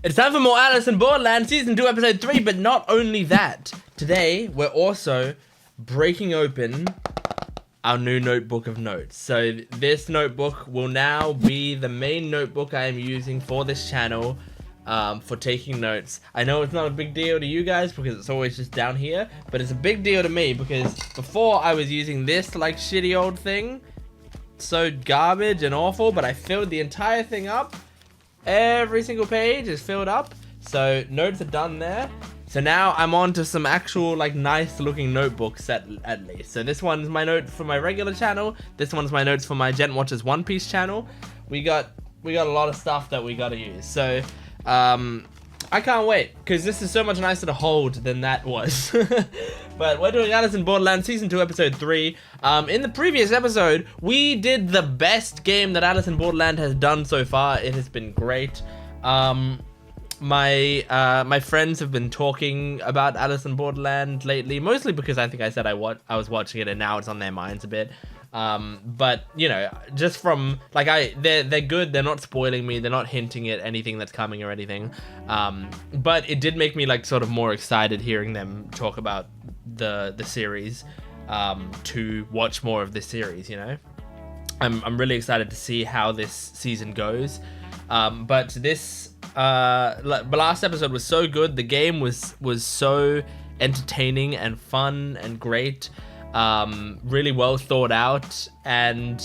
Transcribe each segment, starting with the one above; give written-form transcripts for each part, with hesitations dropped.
It's time for more Alice in Borderland Season 2 Episode 3, but not only that. Today, we're also breaking open our new notebook of notes. So this notebook will now be the main notebook I am using for this channel for taking notes. I know it's not a big deal to you guys because it's always just down here, but it's a big deal to me because before I was using this like shitty old thing, so garbage and awful, but I filled the entire thing up. Every single page is filled up, so notes are done there. So now I'm on to some actual like nice looking notebooks at least. So this one's my note for my regular channel. This one's my notes for my Gent Watchers One Piece channel. We got a lot of stuff that we gotta use. So I can't wait because this is so much nicer to hold than that was. But we're doing Alice in Borderland Season 2 Episode 3. In the previous episode, we did the best game that Alice in Borderland has done so far. It has been great. My friends have been talking about Alice in Borderland lately, mostly because I think I said I was watching it and now it's on their minds a bit. But you know, just from like they're good, they're not spoiling me, they're not hinting at anything that's coming or anything. But it did make me like sort of more excited hearing them talk about the series, to watch more of this series, you know. I'm really excited to see how this season goes. But this the last episode was so good, the game was so entertaining and fun and great. Really well thought out, and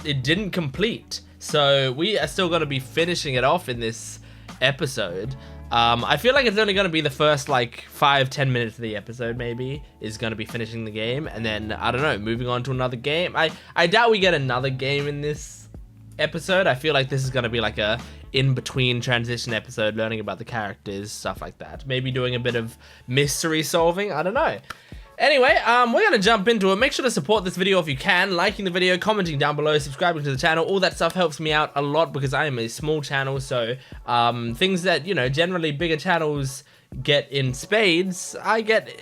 it didn't complete, so we are still going to be finishing it off in this episode. I feel like it's only going to be the first like 5-10 minutes of the episode maybe is going to be finishing the game, and then I don't know, moving on to another game. I doubt we get another game in this episode. I feel like this is going to be like a in-between transition episode, learning about the characters, stuff like that, maybe doing a bit of mystery solving, I don't know. Anyway, we're going to jump into it. Make sure to support this video if you can, liking the video, commenting down below, subscribing to the channel. All that stuff helps me out a lot because I am a small channel, so things that, you know, generally bigger channels get in spades, I get,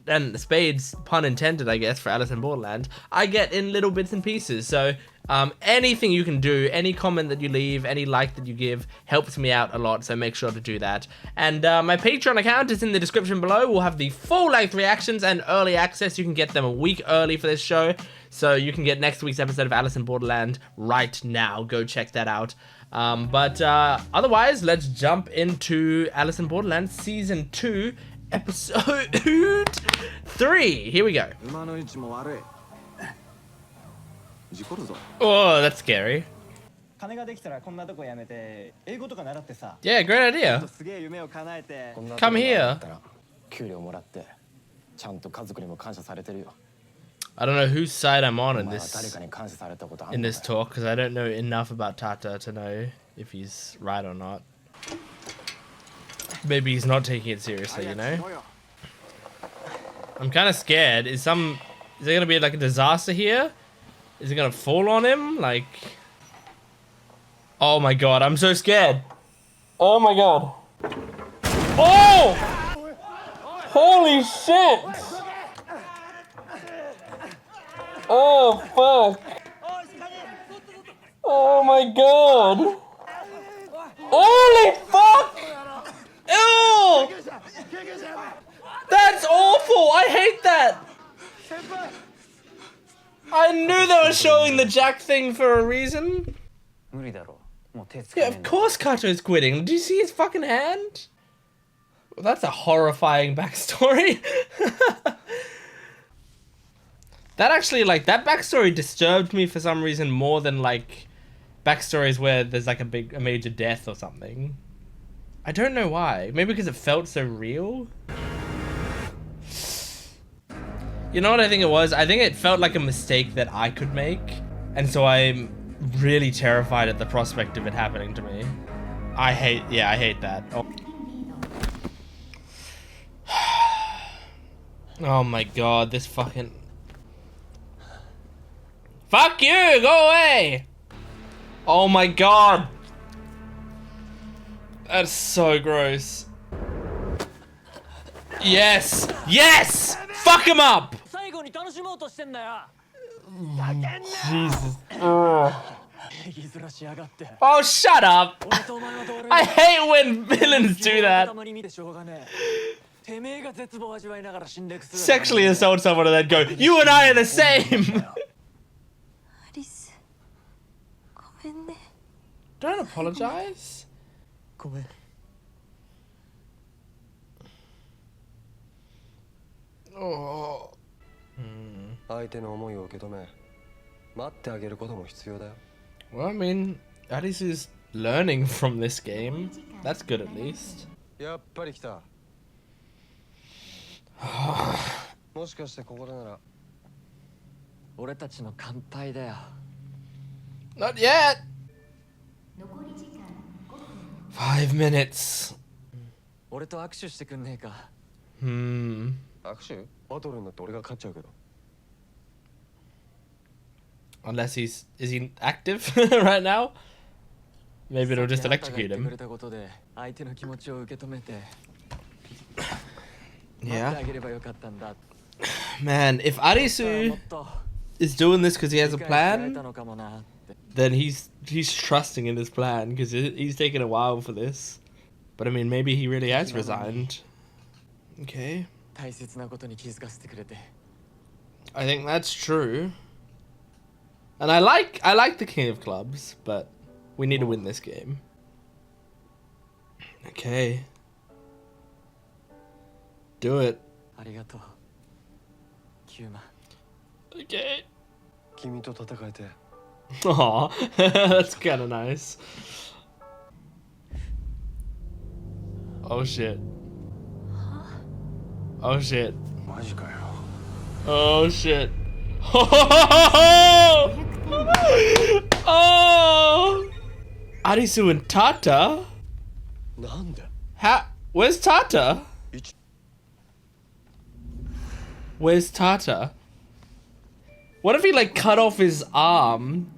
and spades, pun intended, I guess, for Alice in Borderland, I get in little bits and pieces. So anything you can do, any comment that you leave, any like that you give helps me out a lot, so make sure to do that. And my Patreon account is in the description below. We'll have the full length reactions and early access. You can get them a week early for this show, so you can get next week's episode of Alice in Borderland right now. Go check that out. But otherwise, let's jump into Alice in Borderland Season 2 Episode 3. Here we go. Oh, that's scary. Yeah, great idea. Come here. I don't know whose side I'm on in this talk, because I don't know enough about Tatta to know if he's right or not. Maybe he's not taking it seriously, you know? I'm kind of scared. Is there gonna be like a disaster here? Is it gonna fall on him? Like... Oh my god, I'm so scared. Oh my god. Oh! Holy shit! Oh fuck! Oh my god! Holy fuck! Ew! That's awful! I hate that! I knew they were showing the Jack thing for a reason. Yeah, of course Kato's quitting. Do you see his fucking hand? Well, that's a horrifying backstory. That actually, like, that backstory disturbed me for some reason more than, like, backstories where there's, like, a major death or something. I don't know why. Maybe because it felt so real? You know what I think it was? I think it felt like a mistake that I could make. And so I'm really terrified at the prospect of it happening to me. I hate that. Oh. Oh my god, this fucking... Fuck you! Go away! Oh my god! That's so gross. Yes! Yes! Fuck him up! Jesus. Oh, shut up! I hate when villains do that. Sexually assault someone and then go, you and I are the same! Don't apologize. Oh. 相手の思いを受け止め、待ってあげることも必要だよ。Well, I mean, Arisu's learning from this game. That's good at least. やっぱり来た。もしかしてここでなら。俺たちの乾杯だよ。Not yet. 5 minutes. 俺と握手してくんねえか。握手？バトルになって俺が勝っちゃうけど。Unless is he active right now? Maybe it'll just electrocute him. Yeah. Man, if Arisu is doing this because he has a plan, then he's trusting in his plan because he's taken a while for this. But I mean, maybe he really has resigned. Okay. I think that's true. And I like the King of Clubs, but we need to win this game. Okay. Do it. Okay. Aw, that's kind of nice. Oh shit. Oh shit. Oh shit. Oh! Arisu and Tatta? How? Where's Tatta? Where's Tatta? What if he like cut off his arm?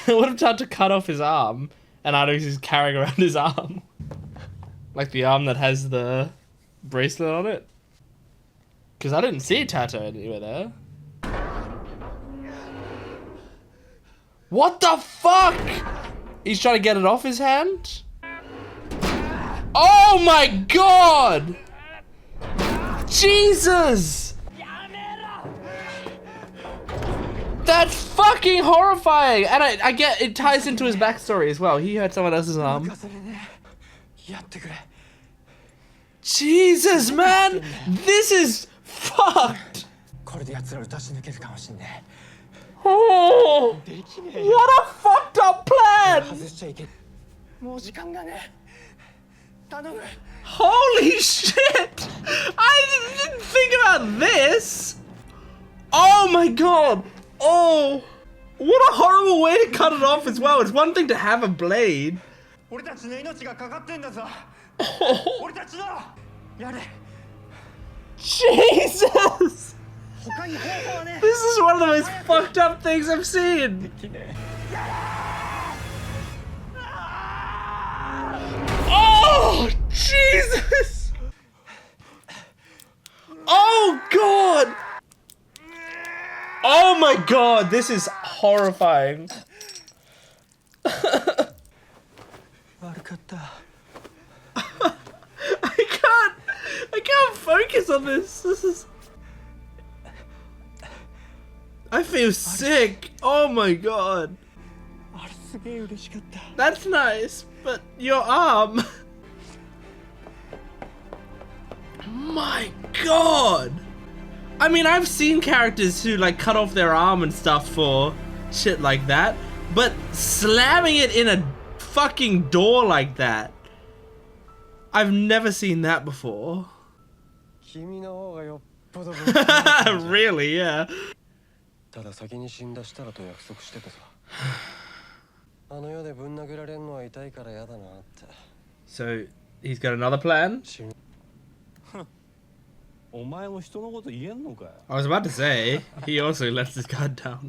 What if Tatta cut off his arm and Arisu's carrying around his arm? Like the arm that has the bracelet on it? Because I didn't see Tatta anywhere there. What the fuck? He's trying to get it off his hand? Oh my god! Jesus! That's fucking horrifying! And I get it ties into his backstory as well. He hurt someone else's arm. Jesus, man! This is fucked! Oh, what a fucked up plan! Holy shit! I didn't think about this! Oh my god! Oh! What a horrible way to cut it off as well. It's one thing to have a blade. Jesus! This is one of the most fucked up things I've seen. Oh, Jesus! Oh, God! Oh my God, this is horrifying. I can't focus on this. This is... I feel sick. Oh my god. That's nice, but your arm. My god. I mean, I've seen characters who like cut off their arm and stuff for shit like that, but slamming it in a fucking door like that, I've never seen that before. Really, yeah. So he's got another plan? I was about to say, he also lets his guard down.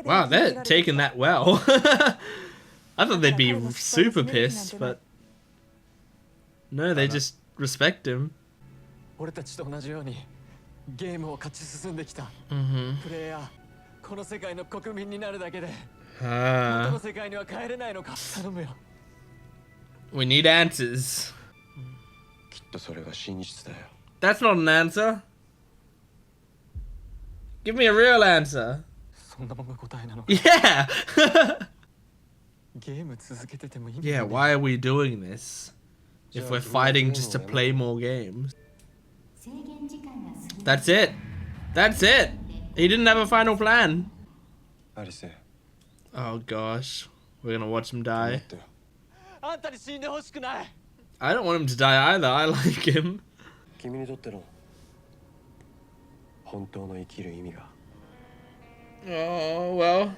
Wow, they're taking that well. I thought they'd be super pissed, but no, they just respect him. この世界の国民になるだけで Ah. 元の世界には帰れないのか頼むよ We need answers. きっとそれが真実だよ That's not an answer. Give me a real answer. そんなもんが答えなのか Yeah. ゲーム続けてても意味 Yeah, why are we doing this? If we're fighting just to play more games. That's it. That's it. He didn't have a final plan. アリス Oh gosh. We're gonna watch him die. あんたに死んでほしくない I don't want him to die either. I like him. 君にとっての本当の生きる意味が Oh, well.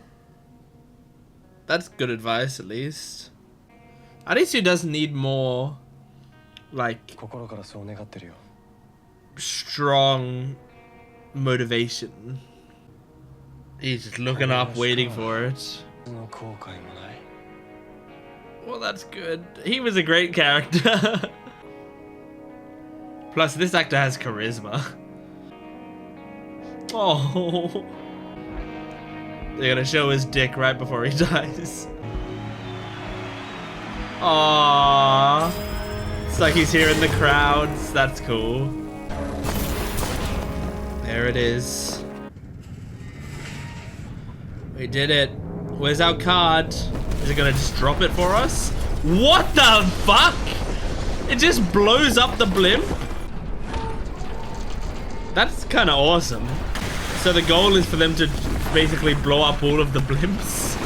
That's good advice, at least. Arisu does need more, like, 心からそう願ってるよ strong motivation. He's just looking up, waiting for it. の後悔もない Well, that's good. He was a great character. Plus, this actor has charisma. Oh. They're gonna show his dick right before he dies. Aww. It's like he's here in the crowds. That's cool. There it is. We did it. Where's our card? Is it gonna just drop it for us? What the fuck? It just blows up the blimp? That's kind of awesome. So the goal is for them to basically blow up all of the blimps.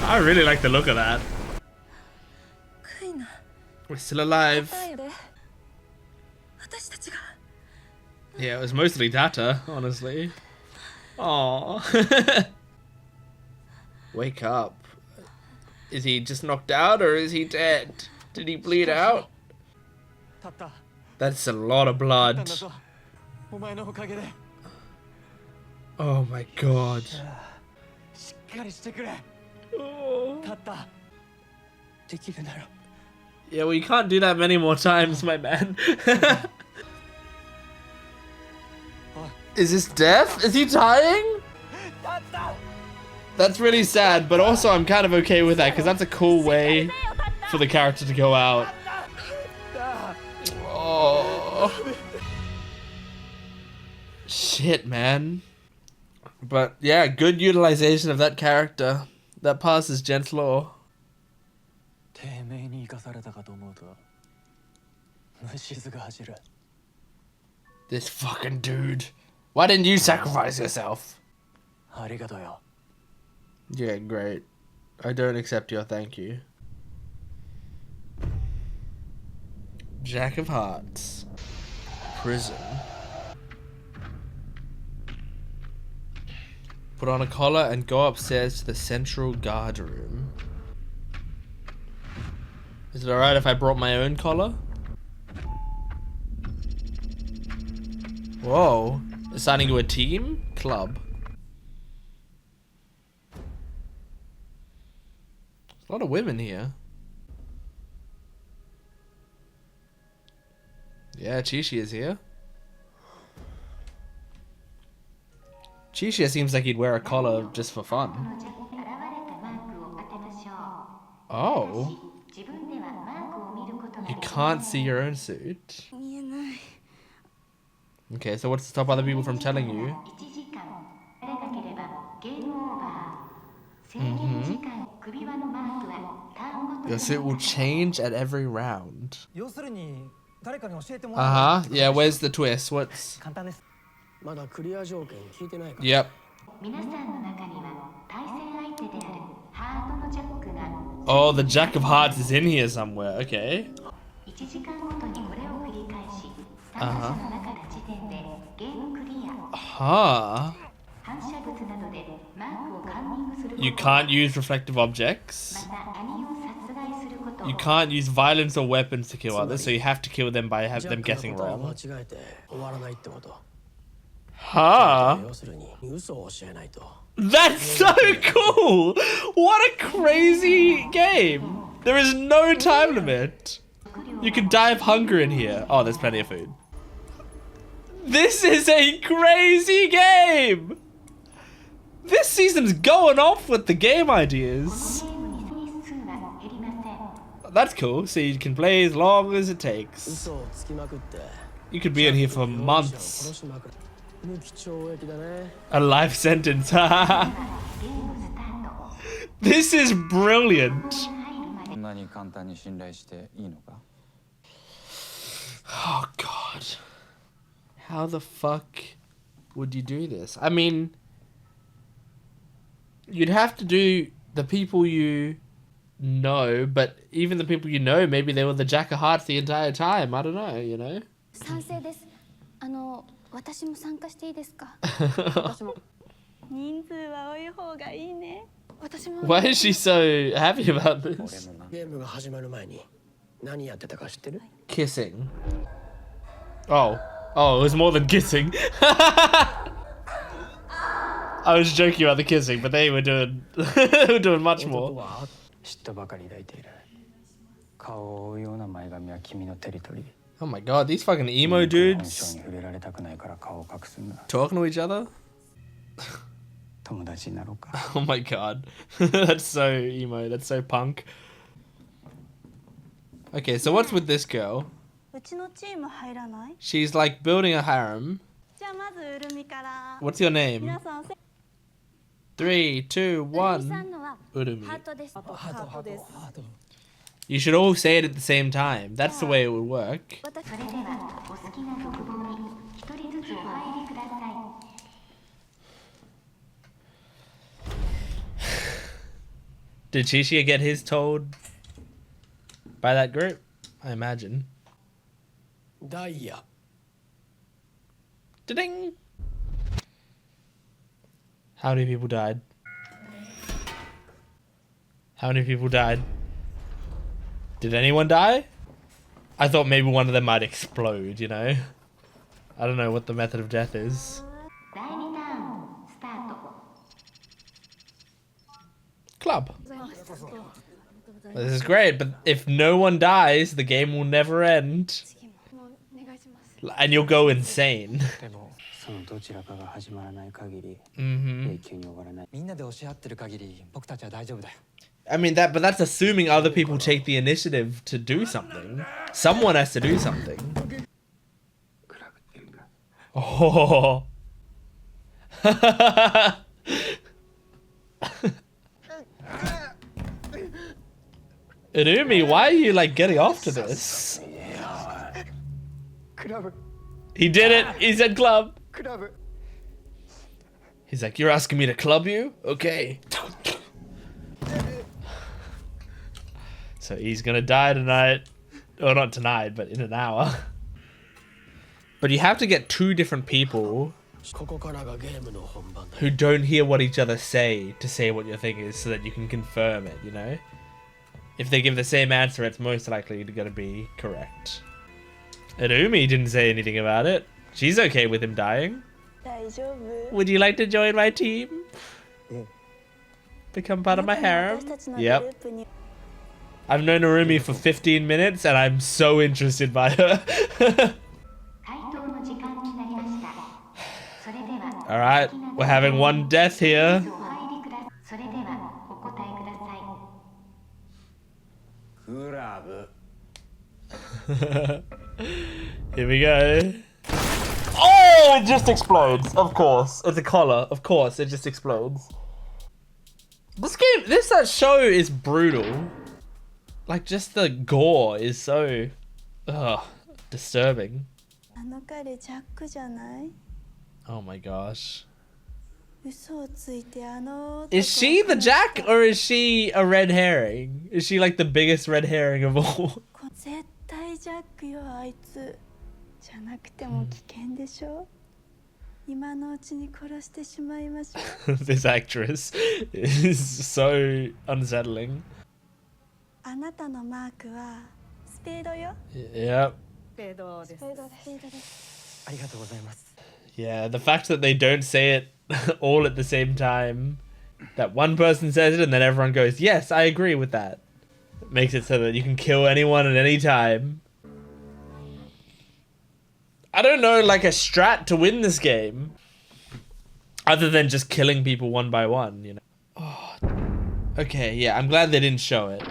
I really like the look of that. We're still alive. Yeah, it was mostly Tatta, honestly. Aww. Wake up. Is he just knocked out or is he dead? Did he bleed out? That's a lot of blood. Oh my god. Oh. Yeah, well, you can't do that many more times, my man. Is this death? Is he dying? That's really sad, but also I'm kind of okay with that because that's a cool way for the character to go out. Oh. Shit, man. But yeah, good utilization of that character. That passes Gent's law. This fucking dude. Why didn't you sacrifice yourself? Yeah, great. I don't accept your thank you. Jack of Hearts. Prison. Put on a collar and go upstairs to the central guard room. Is it alright if I brought my own collar? Whoa. Assigning to a team? Club. There's a lot of women here. Yeah, Chishiya is here. Chishiya seems like he'd wear a collar just for fun. Oh. You can't see your own suit. Okay, so what's to stop other people from telling you? Your suit will change at every round. Uh-huh. Yeah, where's the twist? What's... Yep. Oh, the Jack of Hearts is in here somewhere. Okay. Uh-huh. Huh. You can't use reflective objects. You can't use violence or weapons to kill others, so you have to kill them by them guessing wrong. Huh? That's so cool! What a crazy game! There is no time limit. You can die of hunger in here. Oh, there's plenty of food. This is a crazy game! This season's going off with the game ideas. That's cool, so you can play as long as it takes. You could be in here for months. A life sentence. This is brilliant. Oh god. How the fuck would you do this? I mean, you'd have to do the people you know, but even the people you know, maybe they were the Jack of Hearts the entire time. I don't know, you know? Why is she so happy about this? Kissing. Oh, it was more than kissing. I was joking about the kissing, but they were doing much more. Oh my god, these fucking emo dudes talking to each other? Oh my god. That's so emo, that's so punk. Okay, so what's with this girl? She's like building a harem. What's your name? 3, 2, 1. Urumi. You should all say it at the same time. That's the way it would work. Did Chishiya get his told by that group? I imagine. Da-ding! How many people died? How many people died? Did anyone die? I thought maybe one of them might explode, you know? I don't know what the method of death is. Club. This is great, but if no one dies, the game will never end. And you'll go insane. I mean, but that's assuming other people take the initiative to do something. Someone has to do something. Oh. Irumi, why are you like getting off to this? He did it. He said club. He's like, you're asking me to club you? Okay. So he's gonna die tonight. Or not tonight, but in an hour. But you have to get 2 different people who don't hear what each other say to say what your thing is so that you can confirm it, you know? If they give the same answer, it's most likely gonna be correct. Irumi didn't say anything about it. She's okay with him dying. Would you like to join my team? Become part of my harem? Yep. I've known Irumi for 15 minutes and I'm so interested by her. Alright, we're having one death here. Here we go. Oh, it just explodes. Of course. It's a collar. Of course, it just explodes. This show is brutal. Like, just the gore is so disturbing. Oh my gosh. Is she the Jack or is she a red herring? Is she like the biggest red herring of all? This actress is so unsettling. Yep. Yeah, the fact that they don't say it all at the same time, that one person says it and then everyone goes, yes, I agree with that. It makes it so that you can kill anyone at any time. I don't know, like a strat to win this game. Other than just killing people one by one, you know. Oh, okay, yeah, I'm glad they didn't show it.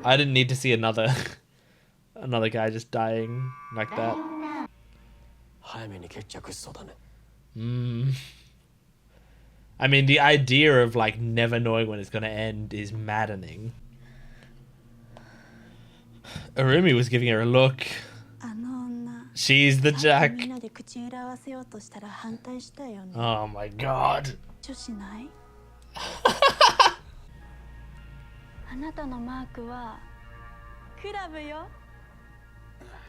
I didn't need to see another another guy just dying like that. I mean, the idea of like never knowing when it's gonna end is maddening. Arumi was giving her a look. She's the Jack. Oh my god.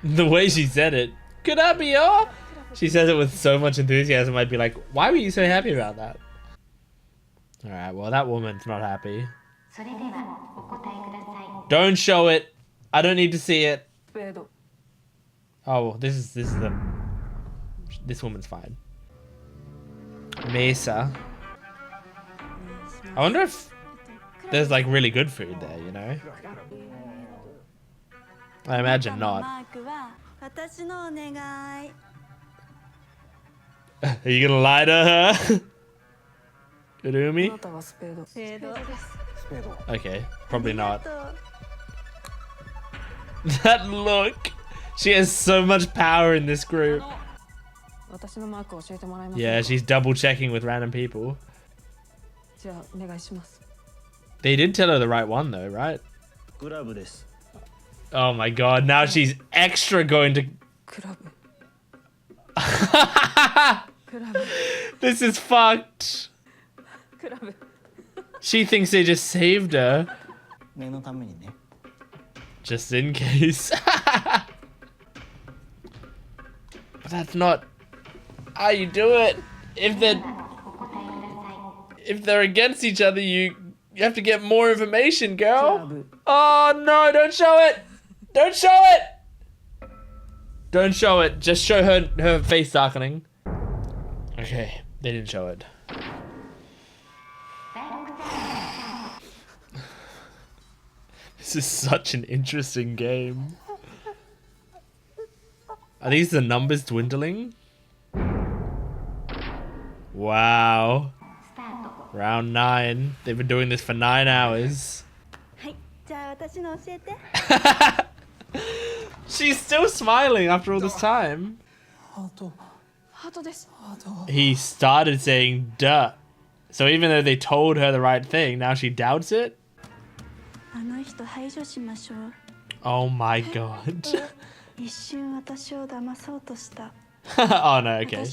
The way she said it. Kurabe. She says it with so much enthusiasm. I'd be like, why were you so happy about that? Alright, well, that woman's not happy. Don't show it. I don't need to see it. Oh, this woman's fine. Mesa. I wonder if there's like really good food there, you know? I imagine not. Are you gonna lie to her? Urumi? Okay, probably not. That look! She has so much power in this group. Yeah, she's double checking with random people. They did tell her the right one though, right? Oh my god, now she's extra going to... This is fucked. She thinks they just saved her. Just in case. But that's not how you do it. If they're against each other, you have to get more information, girl. Oh no, don't show it. Don't show it. Don't show it. Just show her face darkening. Okay, they didn't show it. This is such an interesting game. Are these the numbers dwindling? Wow. Round 9. They've been doing this for 9 hours. She's still smiling after all this time. He started saying duh. So even though they told her the right thing, now she doubts it? Oh my god. Oh no, okay.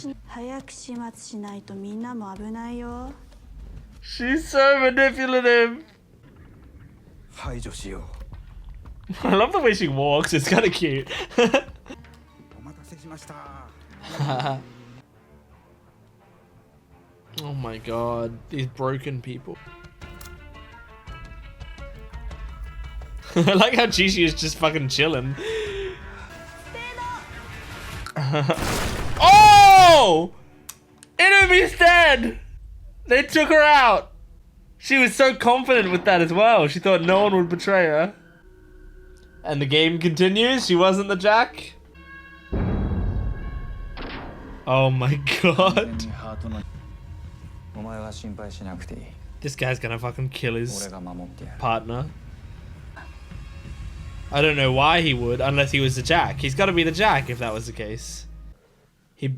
She's so manipulative. I love the way she walks, it's kind of cute. Oh my god, these broken people. I like how Chishiya is just fucking chilling. Oh! Enemy's dead! They took her out! She was so confident with that as well. She thought no one would betray her. And the game continues. She wasn't the Jack. Oh my god. This guy's gonna fucking kill his partner. I don't know why he would, unless he was the Jack. He's gotta be the Jack if that was the case. He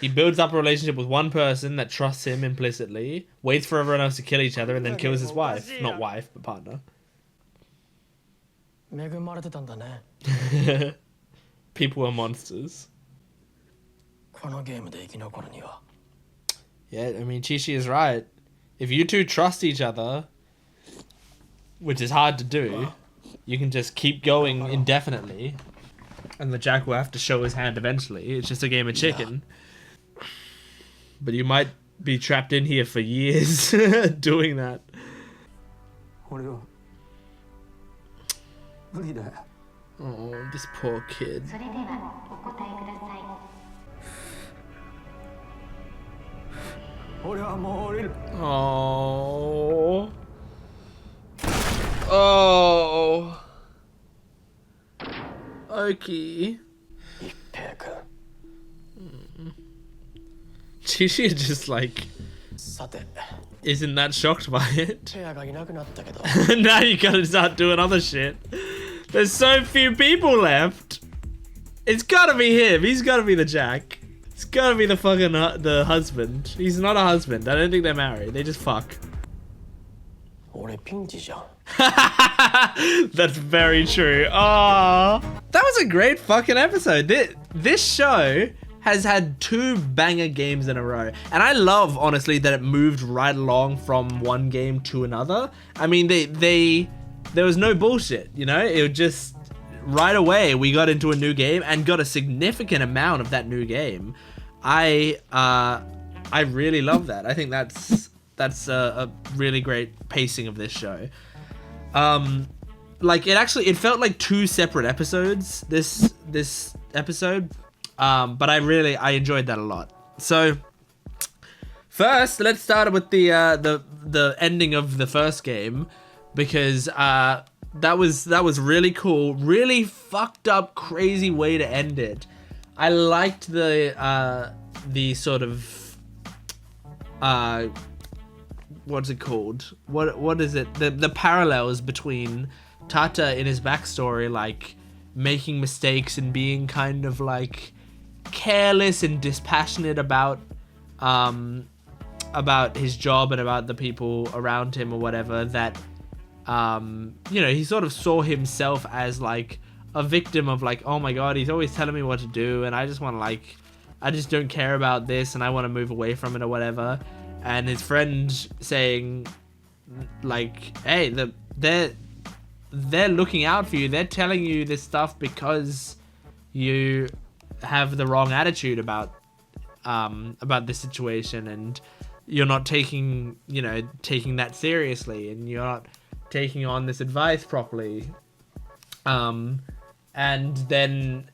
builds up a relationship with one person that trusts him implicitly, waits for everyone else to kill each other, and then kills his wife. Not wife, but partner. People are monsters. Yeah, I mean, Chishiya is right. If you two trust each other, which is hard to do, you can just keep going indefinitely, and the Jack will have to show his hand eventually. It's just a game of chicken. But you might be trapped in here for years doing that. Oh, this poor kid. Oh. Oh. Okay. Chishiya just like さて Isn't that shocked by it? ペアがいなくなったけど Now you gotta start doing other shit. There's so few people left. It's gotta be him. He's gotta be the Jack. It's gotta be the fucking the husband. He's not a husband. I don't think they're married. They just fuck. 俺ピンチじゃん That's very true. Oh, that was a great fucking episode. This show has had 2 banger games in a row. And I love, honestly, that it moved right along from one game to another. I mean, there was no bullshit, you know? It was just right away we got into a new game and got a significant amount of that new game. I really love that. I think that's a really great pacing of this show. Like it felt like 2 separate episodes, this episode. But I enjoyed that a lot. So first, let's start with the ending of the first game, because that was really cool, really fucked up, crazy way to end it. I liked the sort of what's it called? What is it? The parallels between Tatta in his backstory, like making mistakes and being kind of like careless and dispassionate about his job and about the people around him or whatever, that you know, he sort of saw himself as like a victim of like, oh my god, he's always telling me what to do and I just want to like, I just don't care about this and I want to move away from it or whatever. And his friend saying like, hey, they're looking out for you, they're telling you this stuff because you have the wrong attitude about this situation, and you're not taking that seriously, and you're not taking on this advice properly. And then,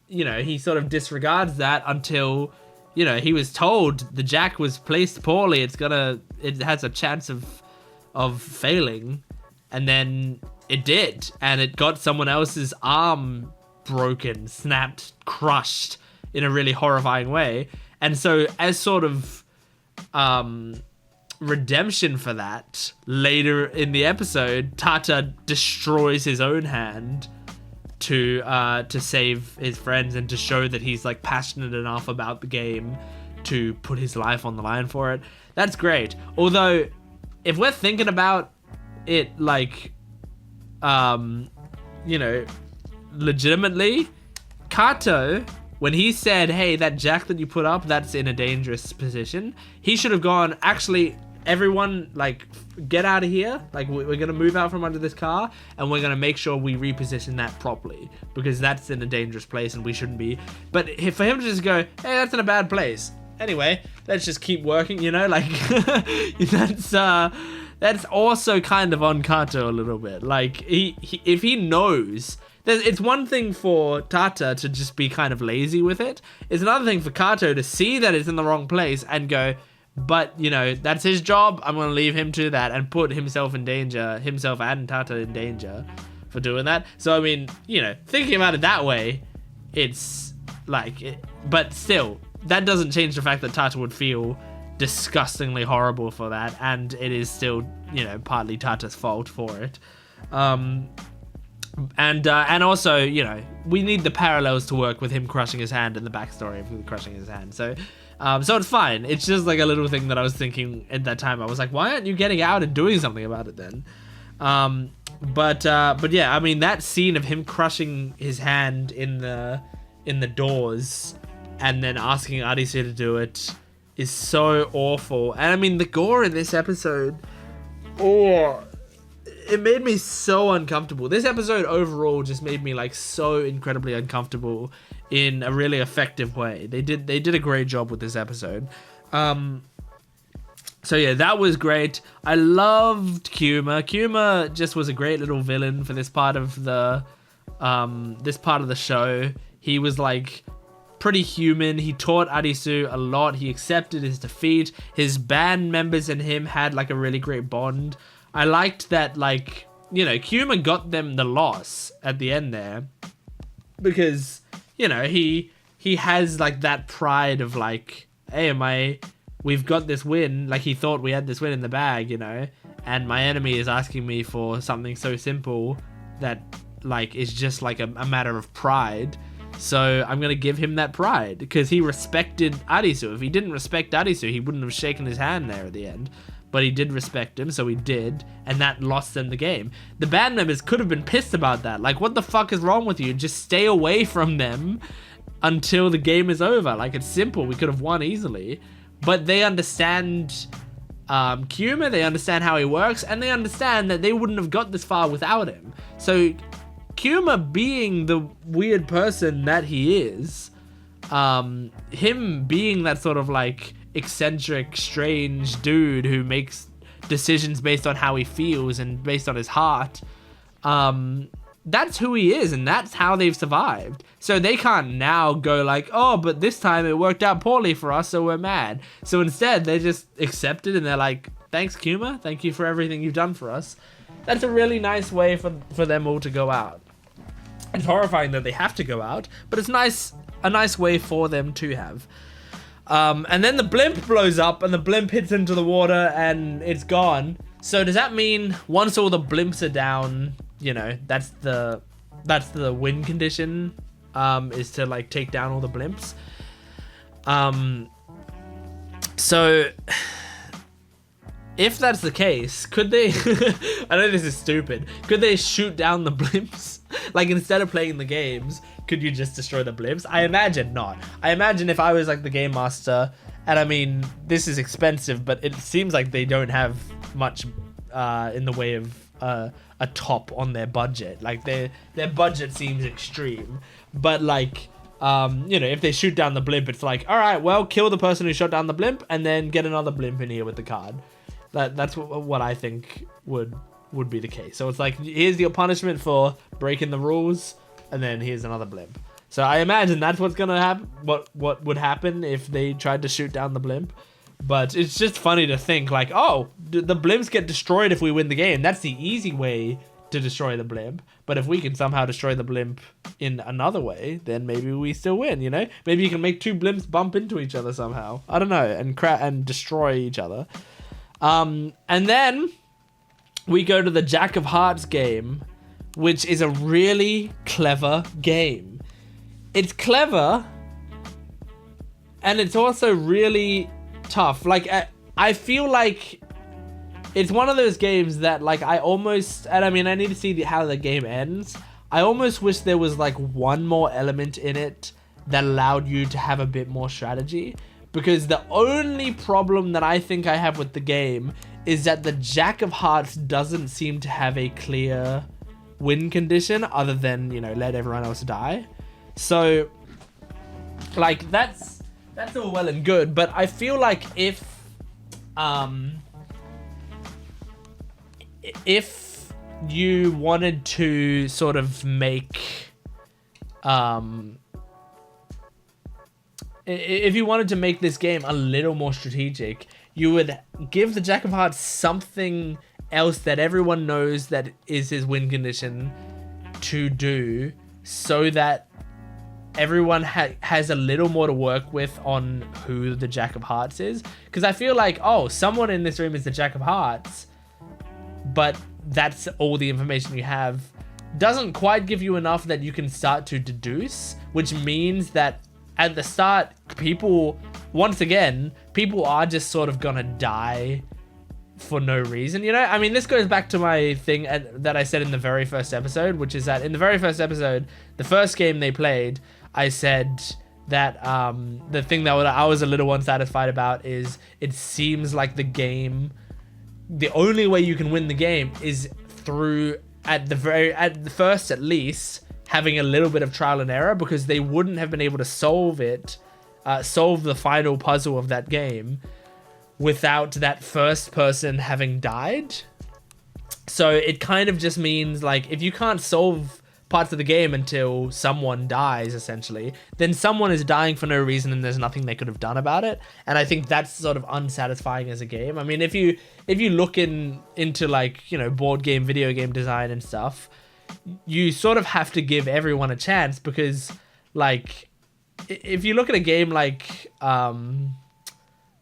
you know, he sort of disregards that until, you know, he was told the Jack was placed poorly, it has a chance of failing, and then it did, and it got someone else's arm broken, snapped, crushed in a really horrifying way. And so as sort of redemption for that, later in the episode, Tatta destroys his own hand to save his friends and to show that he's like passionate enough about the game to put his life on the line for it. That's great. Although if we're thinking about it like you know, legitimately, Kato, when he said, hey, that Jack that you put up, that's in a dangerous position, he should have gone, actually, everyone, like, get out of here. Like, we're gonna move out from under this car, and we're gonna make sure we reposition that properly, because that's in a dangerous place and we shouldn't be. But for him to just go, hey, that's in a bad place, anyway, let's just keep working, you know, like, that's also kind of on Kato a little bit. Like, if he knows, it's one thing for Tatta to just be kind of lazy with it. It's another thing for Kato to see that it's in the wrong place and go, but, you know, that's his job. I'm going to leave him to that and put himself in danger, himself and Tatta in danger for doing that. So, I mean, you know, thinking about it that way, it's like, but still, that doesn't change the fact that Tatta would feel disgustingly horrible for that, and it is still, you know, partly Tata's fault for it. And also, you know, we need the parallels to work with him crushing his hand and the backstory of him crushing his hand. So it's fine. It's just like a little thing that I was thinking at that time. I was like, why aren't you getting out and doing something about it then? But yeah, I mean, that scene of him crushing his hand in the doors and then asking Arisu to do it is so awful. And I mean, the gore in this episode, it made me so uncomfortable. This episode overall just made me like so incredibly uncomfortable in a really effective way. They did a great job with this episode. So yeah, that was great. I loved Kuma. Kuma just was a great little villain for this part of the show. He was like pretty human. He taught Arisu a lot. He accepted his defeat. His band members and him had like a really great bond. I liked that, like, you know, Kuma got them the loss at the end there because, you know, he has like that pride of like, hey, we've got this win, like he thought we had this win in the bag, you know, and my enemy is asking me for something so simple that like is just like a matter of pride. So I'm gonna give him that pride because he respected Arisu. If he didn't respect Arisu, he wouldn't have shaken his hand there at the end. But he did respect him, so he did, and that lost them the game. The band members could have been pissed about that. Like, what the fuck is wrong with you? Just stay away from them until the game is over. Like, it's simple. We could have won easily. But they understand Kuma, they understand how he works, and they understand that they wouldn't have got this far without him. So Kuma, being the weird person that he is, him being that sort of like eccentric, strange dude who makes decisions based on how he feels and based on his heart, that's who he is, and that's how they've survived. So they can't now go like, oh, but this time it worked out poorly for us, so we're mad. So instead, they just accept it, and they're like, thanks, Kuma, thank you for everything you've done for us. That's a really nice way for them all to go out. It's horrifying that they have to go out, but it's a nice way for them to have. And then the blimp blows up, and the blimp hits into the water, and it's gone. So does that mean once all the blimps are down, you know, that's the win condition, is to like take down all the blimps? So if that's the case, could they, I know this is stupid, could they shoot down the blimps? Like, instead of playing the games, could you just destroy the blimps? I imagine not. I imagine if I was like the game master, and I mean, this is expensive, but it seems like they don't have much in the way of a top on their budget. Like, their budget seems extreme. But like, you know, if they shoot down the blimp, it's like, all right, well, kill the person who shot down the blimp, and then get another blimp in here with the card. That's what I think would be the case. So it's like, here's your punishment for breaking the rules, and then here's another blimp. So I imagine that's what's gonna happen. What would happen if they tried to shoot down the blimp? But it's just funny to think like, oh, the blimps get destroyed if we win the game. That's the easy way to destroy the blimp. But if we can somehow destroy the blimp in another way, then maybe we still win. You know, maybe you can make two blimps bump into each other somehow. I don't know, and destroy each other. And then we go to the Jack of Hearts game, which is a really clever game. It's clever, and it's also really tough. Like, I feel like it's one of those games that, like, I almost, and I mean, I need to see how the game ends. I almost wish there was, like, one more element in it that allowed you to have a bit more strategy. Because the only problem that I think I have with the game is that the Jack of Hearts doesn't seem to have a clear win condition other than, you know, let everyone else die. So, like, that's all well and good, but I feel like if you wanted to sort of make, if you wanted to make this game a little more strategic, you would give the Jack of Hearts something else that everyone knows that is his win condition to do, so that everyone has a little more to work with on who the Jack of Hearts is. Because I feel like, oh, someone in this room is the Jack of Hearts, but that's all the information you have. Doesn't quite give you enough that you can start to deduce, which means that at the start, people are just sort of gonna die for no reason, you know? I mean, this goes back to my thing that I said in the very first episode, which is that in the very first episode, the first game they played, I said that the thing that I was a little unsatisfied about is it seems like the only way you can win the game is through, at the first at least, having a little bit of trial and error, because they wouldn't have been able to solve the final puzzle of that game without that first person having died. So it kind of just means, like, if you can't solve parts of the game until someone dies, essentially, then someone is dying for no reason and there's nothing they could have done about it. And I think that's sort of unsatisfying as a game. I mean, if you look into, like, you know, board game, video game design and stuff, you sort of have to give everyone a chance, because, like, if you look at a game like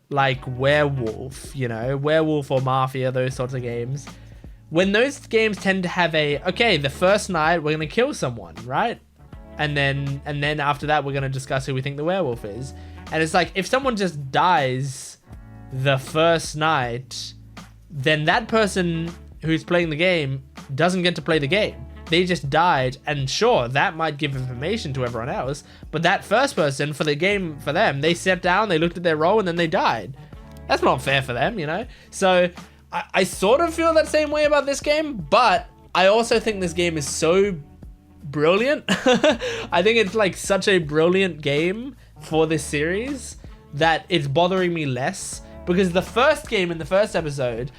like werewolf, you know, werewolf or mafia, those sorts of games. When those games tend to have okay, the first night we're gonna kill someone, right? And then after that we're gonna discuss who we think the werewolf is. And it's like, if someone just dies the first night, then that person who's playing the game doesn't get to play the game. They just died, and sure, that might give information to everyone else, but that first person, for the game, for them, they sat down, they looked at their role, and then they died. That's not fair for them, you know? So I sort of feel that same way about this game, but I also think this game is so brilliant. I think it's like such a brilliant game for this series that it's bothering me less, because the first game in the first episode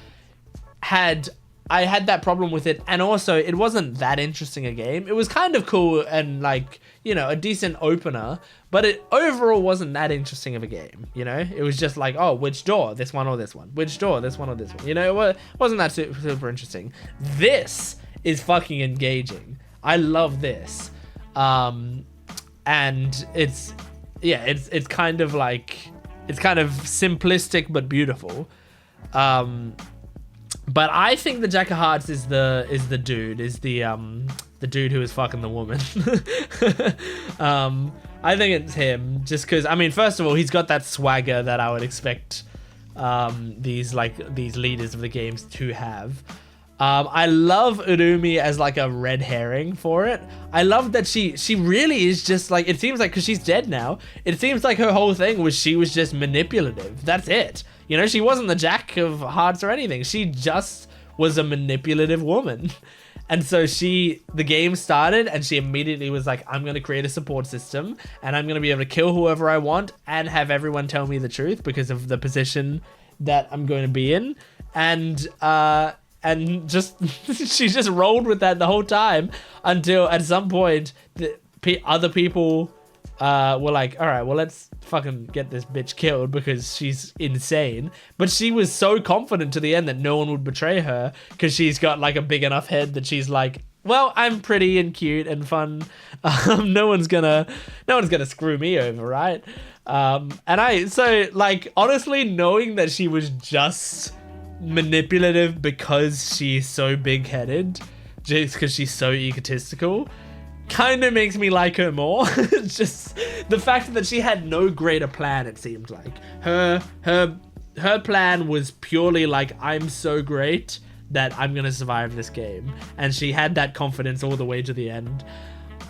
I had that problem with it, and also it wasn't that interesting a game. It was kind of cool and like, you know, a decent opener, but it overall wasn't that interesting of a game, you know? It was just like, oh, which door, this one or this one? Which door, this one or this one? You know, it wasn't that super interesting. This is fucking engaging. I love this. And it's kind of like, it's kind of simplistic but beautiful. But I think the Jack of Hearts is the dude who is fucking the woman. I think it's him, just because, I mean, first of all, he's got that swagger that I would expect these leaders of the games to have. I love Urumi as like a red herring for it. I love that she really is just like, it seems like, because she's dead now, it seems like her whole thing was she was just manipulative. That's it. You know, she wasn't the Jack of Hearts or anything. She just was a manipulative woman. And so the game started and she immediately was like, I'm going to create a support system and I'm going to be able to kill whoever I want and have everyone tell me the truth because of the position that I'm going to be in. And just she just rolled with that the whole time until at some point other people were like, all right, well, let's fucking get this bitch killed because she's insane. But she was so confident to the end that no one would betray her because she's got like a big enough head that she's like, well, I'm pretty and cute and fun. No one's gonna screw me over, right? So honestly, knowing that she was just manipulative because she's so big-headed, just because she's so egotistical, kind of makes me like her more. Just the fact that she had no greater plan, it seemed like. Her plan was purely like, I'm so great that I'm gonna survive this game. And she had that confidence all the way to the end.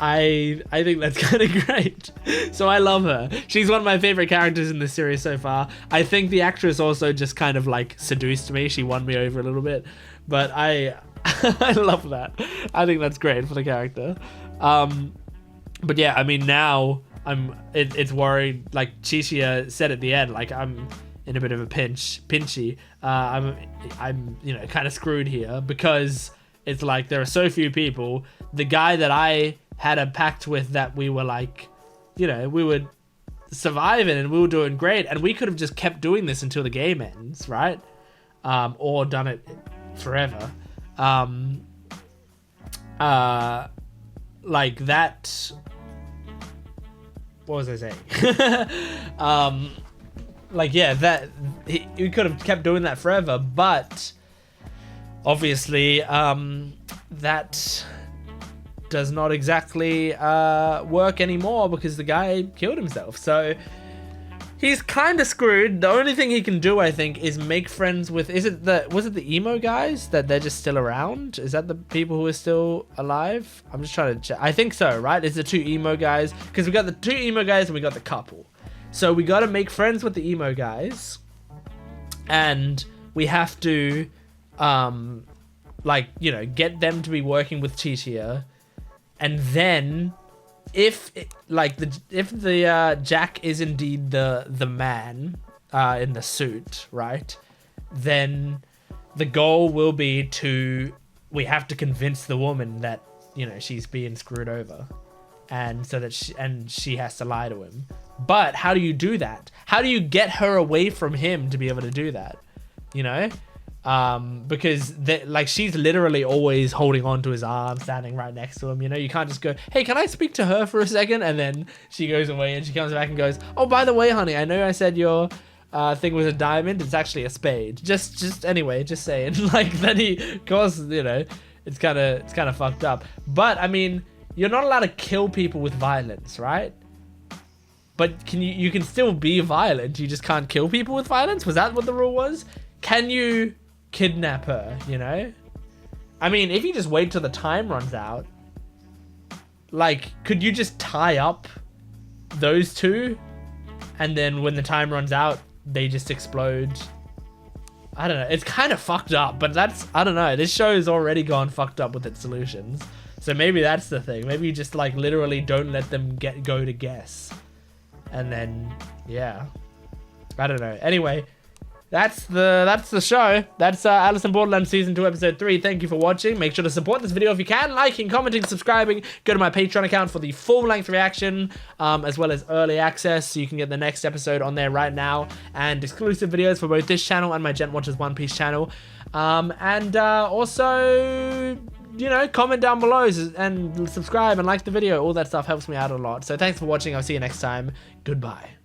I think that's kind of great. So I love her. She's one of my favorite characters in this series so far. I think the actress also just kind of like seduced me. She won me over a little bit. But I love that. I think that's great for the character. But yeah, I mean, now it's worried, like Chishiya said at the end, like, I'm in a bit of a pinchy. I'm you know, kind of screwed here because it's like there are so few people. The guy that I had a pact with that we were like, you know, we would survive it and we were doing great, and we could have just kept doing this until the game ends, right? Or done it forever. Like that. What was I saying? Like, yeah, that we could have kept doing that forever, but obviously, that does not exactly work anymore because the guy killed himself. So he's kind of screwed. The only thing he can do, I think, is make friends with, was it the emo guys that they're just still around? Is that the people who are still alive? I'm just trying to check. I think so, right? It's the two emo guys, because we got the two emo guys and we got the couple. So we got to make friends with the emo guys, and we have to like, you know, get them to be working with Chishiya. And then if the Jack is indeed the man in the suit, right? Then the goal will be we have to convince the woman that, you know, she's being screwed over, and so that she has to lie to him. But how do you do that? How do you get her away from him to be able to do that? You know? Because she's literally always holding on to his arm, standing right next to him. You know, you can't just go, hey, can I speak to her for a second? And then she goes away and she comes back and goes, oh, by the way, honey, I know I said you're thing was a diamond, it's actually a spade. Just anyway, just saying. Like, then he, of course, you know, it's kind of fucked up. But I mean, you're not allowed to kill people with violence, right? But you can still be violent. You just can't kill people with violence. Was that what the rule was? Can you kidnap her? You know? I mean, if you just wait till the time runs out, like, could you just tie up those two, and then when the time runs out, they just explode? I don't know. It's kind of fucked up, but that's, I don't know. This show has already gone fucked up with its solutions. So maybe that's the thing. Maybe you just like literally don't let them go to guess. And then, yeah. I don't know. Anyway, that's the show. That's Alice in Borderland Season 2, Episode 3. Thank you for watching. Make sure to support this video if you can. Liking, commenting, subscribing. Go to my Patreon account for the full-length reaction, as well as early access, so you can get the next episode on there right now. And exclusive videos for both this channel and my Gent Watches One Piece channel. Also, you know, comment down below and subscribe and like the video. All that stuff helps me out a lot. So thanks for watching. I'll see you next time. Goodbye.